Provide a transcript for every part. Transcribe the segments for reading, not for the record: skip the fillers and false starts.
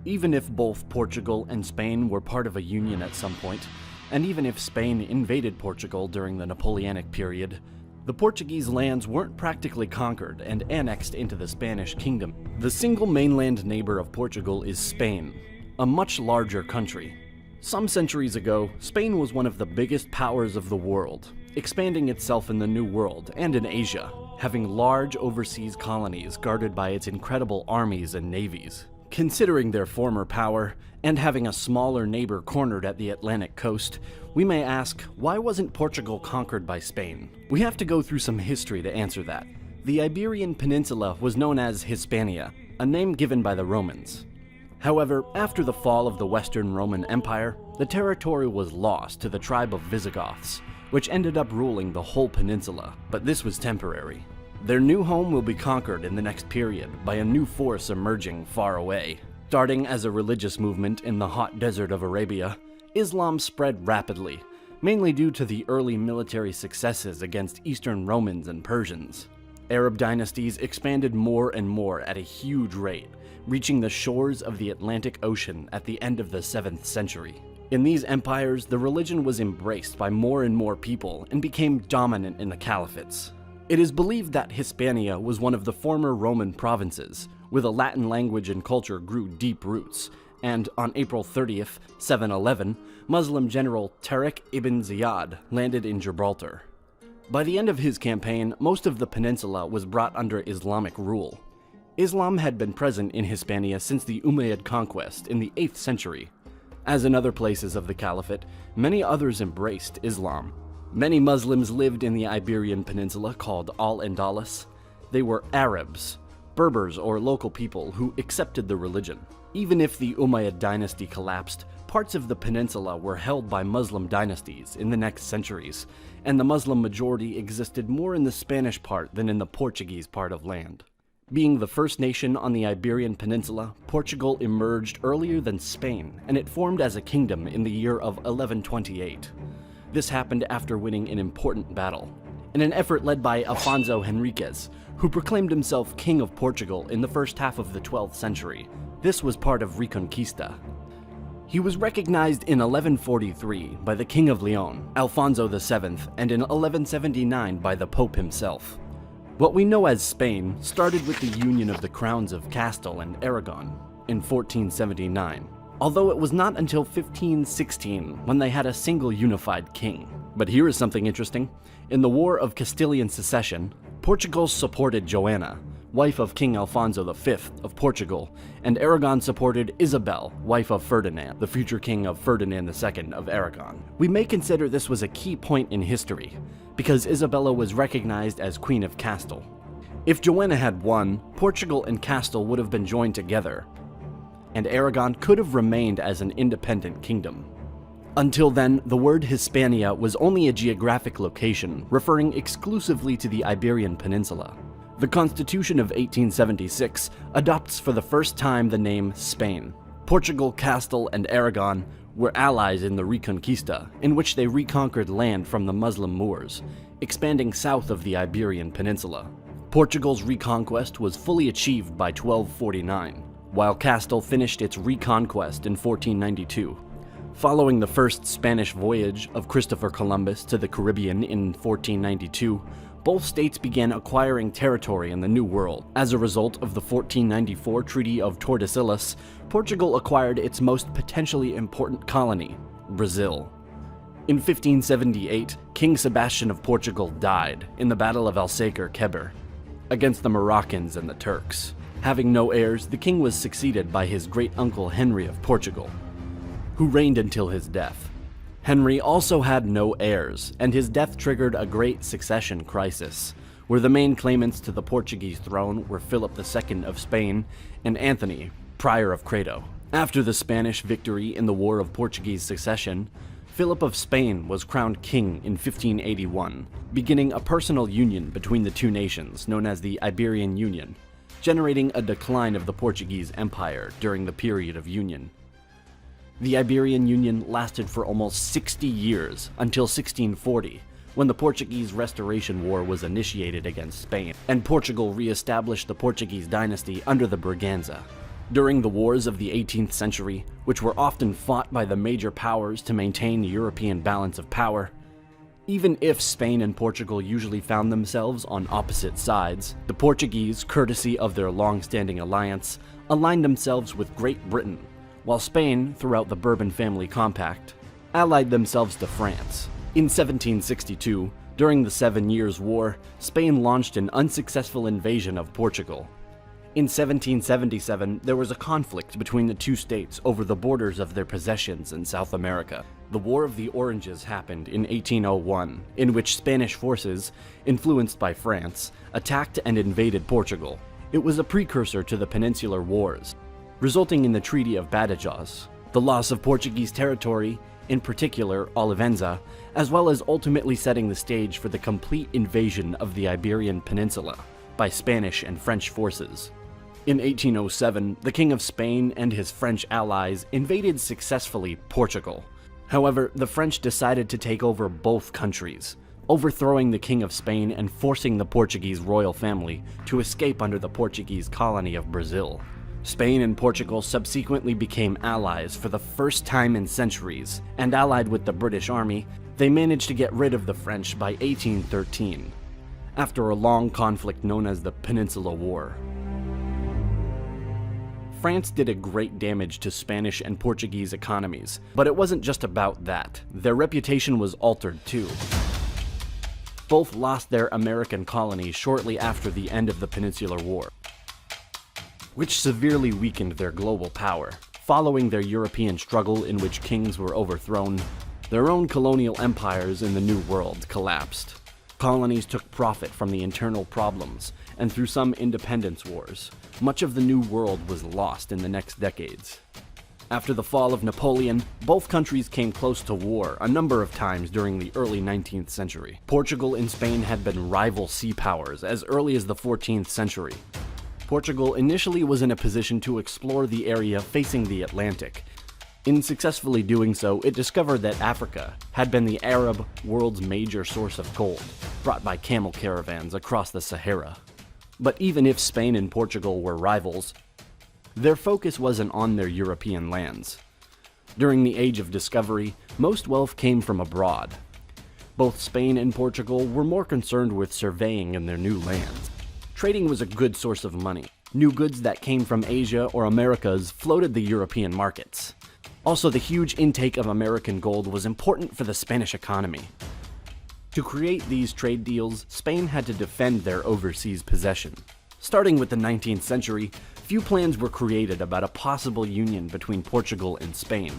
Even if both Portugal and Spain were part of a union at some point, and even if Spain invaded Portugal during the Napoleonic period, the Portuguese lands weren't practically conquered and annexed into the Spanish kingdom. The single mainland neighbor of Portugal is Spain, a much larger country. Some centuries ago, Spain was one of the biggest powers of the world, expanding itself in the New World and in Asia, having large overseas colonies guarded by its incredible armies and navies. Considering their former power, and having a smaller neighbor cornered at the Atlantic coast, we may ask, why wasn't Portugal conquered by Spain? We have to go through some history to answer that. The Iberian Peninsula was known as Hispania, a name given by the Romans. However, after the fall of the Western Roman Empire, the territory was lost to the tribe of Visigoths, which ended up ruling the whole peninsula, but this was temporary. Their new home will be conquered in the next period by a new force emerging far away. Starting as a religious movement in the hot desert of Arabia, Islam spread rapidly, mainly due to the early military successes against Eastern Romans and Persians. Arab dynasties expanded more and more at a huge rate, reaching the shores of the Atlantic Ocean at the end of the 7th century. In these empires, the religion was embraced by more and more people and became dominant in the caliphates. It is believed that Hispania was one of the former Roman provinces, where the Latin language and culture grew deep roots, and on April 30th, 711, Muslim general Tariq ibn Ziyad landed in Gibraltar. By the end of his campaign, most of the peninsula was brought under Islamic rule. Islam had been present in Hispania since the Umayyad conquest in the 8th century. As in other places of the caliphate, many others embraced Islam. Many Muslims lived in the Iberian Peninsula called Al-Andalus. They were Arabs, Berbers, or local people who accepted the religion. Even if the Umayyad dynasty collapsed, parts of the peninsula were held by Muslim dynasties in the next centuries, and the Muslim majority existed more in the Spanish part than in the Portuguese part of land. Being the first nation on the Iberian Peninsula, Portugal emerged earlier than Spain, and it formed as a kingdom in the year of 1128. This happened after winning an important battle, in an effort led by Afonso Henriques, who proclaimed himself King of Portugal in the first half of the 12th century. This was part of Reconquista. He was recognized in 1143 by the King of Leon, Alfonso VII, and in 1179 by the Pope himself. What we know as Spain started with the union of the crowns of Castile and Aragon in 1479, although it was not until 1516 when they had a single unified king. But here is something interesting. In the War of Castilian Succession, Portugal supported Joanna, wife of King Alfonso V of Portugal, and Aragon supported Isabel, wife of Ferdinand, the future king of Ferdinand II of Aragon. We may consider this was a key point in history, because Isabella was recognized as Queen of Castile. If Joanna had won, Portugal and Castile would have been joined together, and Aragon could have remained as an independent kingdom. Until then, the word Hispania was only a geographic location, referring exclusively to the Iberian Peninsula. The Constitution of 1876 adopts for the first time the name Spain. Portugal, Castile, and Aragon were allies in the Reconquista, in which they reconquered land from the Muslim Moors, expanding south of the Iberian Peninsula. Portugal's reconquest was fully achieved by 1249, while Castile finished its reconquest in 1492. Following the first Spanish voyage of Christopher Columbus to the Caribbean in 1492, both states began acquiring territory in the New World. As a result of the 1494 Treaty of Tordesillas, Portugal acquired its most potentially important colony, Brazil. In 1578, King Sebastian of Portugal died in the Battle of Alsacer-Quibir against the Moroccans and the Turks. Having no heirs, the king was succeeded by his great-uncle Henry of Portugal, who reigned until his death. Henry also had no heirs, and his death triggered a great succession crisis, where the main claimants to the Portuguese throne were Philip II of Spain and Anthony, Prior of Credo. After the Spanish victory in the War of Portuguese Succession, Philip of Spain was crowned king in 1581, beginning a personal union between the two nations known as the Iberian Union, generating a decline of the Portuguese Empire during the period of union. The Iberian Union lasted for almost 60 years until 1640, when the Portuguese Restoration War was initiated against Spain, and Portugal re-established the Portuguese dynasty under the Braganza. During the wars of the 18th century, which were often fought by the major powers to maintain European balance of power, even if Spain and Portugal usually found themselves on opposite sides, the Portuguese, courtesy of their long-standing alliance, aligned themselves with Great Britain, while Spain, throughout the Bourbon family compact, allied themselves to France. In 1762, during the 7 Years' War, Spain launched an unsuccessful invasion of Portugal. In 1777, there was a conflict between the two states over the borders of their possessions in South America. The War of the Oranges happened in 1801, in which Spanish forces, influenced by France, attacked and invaded Portugal. It was a precursor to the Peninsular Wars, resulting in the Treaty of Badajoz, the loss of Portuguese territory, in particular Olivenza, as well as ultimately setting the stage for the complete invasion of the Iberian Peninsula by Spanish and French forces. In 1807, the King of Spain and his French allies invaded successfully Portugal. However, the French decided to take over both countries, overthrowing the King of Spain and forcing the Portuguese royal family to escape under the Portuguese colony of Brazil. Spain and Portugal subsequently became allies for the first time in centuries, and allied with the British Army, they managed to get rid of the French by 1813, after a long conflict known as the Peninsular War. France did a great damage to Spanish and Portuguese economies, but it wasn't just about that. Their reputation was altered too. Both lost their American colonies shortly after the end of the Peninsular War, which severely weakened their global power. Following their European struggle in which kings were overthrown, their own colonial empires in the New World collapsed. Colonies took profit from the internal problems, and through some independence wars, much of the New World was lost in the next decades. After the fall of Napoleon, both countries came close to war a number of times during the early 19th century. Portugal and Spain had been rival sea powers as early as the 14th century. Portugal initially was in a position to explore the area facing the Atlantic. In successfully doing so, it discovered that Africa had been the Arab world's major source of gold, brought by camel caravans across the Sahara. But even if Spain and Portugal were rivals, their focus wasn't on their European lands. During the Age of Discovery, most wealth came from abroad. Both Spain and Portugal were more concerned with surveying in their new lands. Trading was a good source of money. New goods that came from Asia or Americas floated the European markets. Also, the huge intake of American gold was important for the Spanish economy. To create these trade deals, Spain had to defend their overseas possession. Starting with the 19th century, few plans were created about a possible union between Portugal and Spain.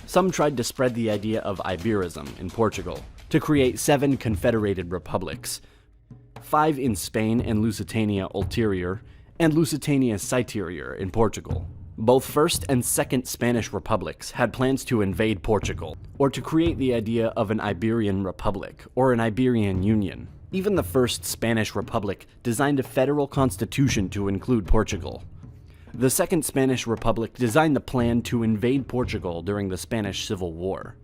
Some tried to spread the idea of Iberism in Portugal, to create 7 confederated republics, 5 in Spain and Lusitania Ulterior, and Lusitania Citerior in Portugal. Both First and Second Spanish republics had plans to invade Portugal, or to create the idea of an Iberian Republic, or an Iberian Union. Even the First Spanish Republic designed a federal constitution to include Portugal. The Second Spanish Republic designed the plan to invade Portugal during the Spanish Civil War.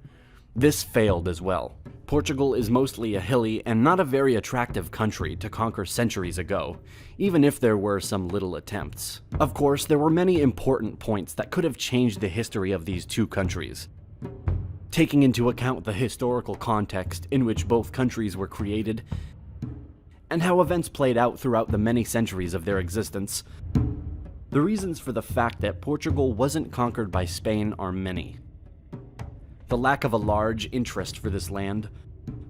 This failed as well. Portugal is mostly a hilly and not a very attractive country to conquer centuries ago, even if there were some little attempts. Of course, there were many important points that could have changed the history of these two countries. Taking into account the historical context in which both countries were created, and how events played out throughout the many centuries of their existence, the reasons for the fact that Portugal wasn't conquered by Spain are many. The lack of a large interest for this land,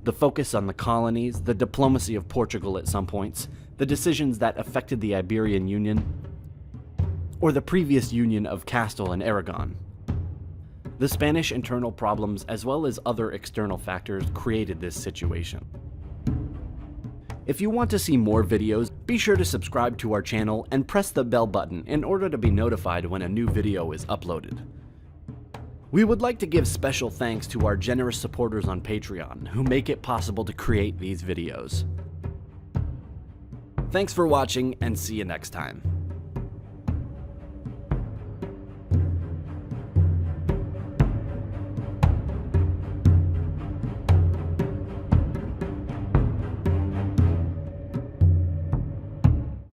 the focus on the colonies, the diplomacy of Portugal at some points, the decisions that affected the Iberian Union, or the previous union of Castile and Aragon. The Spanish internal problems as well as other external factors created this situation. If you want to see more videos, be sure to subscribe to our channel and press the bell button in order to be notified when a new video is uploaded. We would like to give special thanks to our generous supporters on Patreon who make it possible to create these videos. Thanks for watching and see you next time.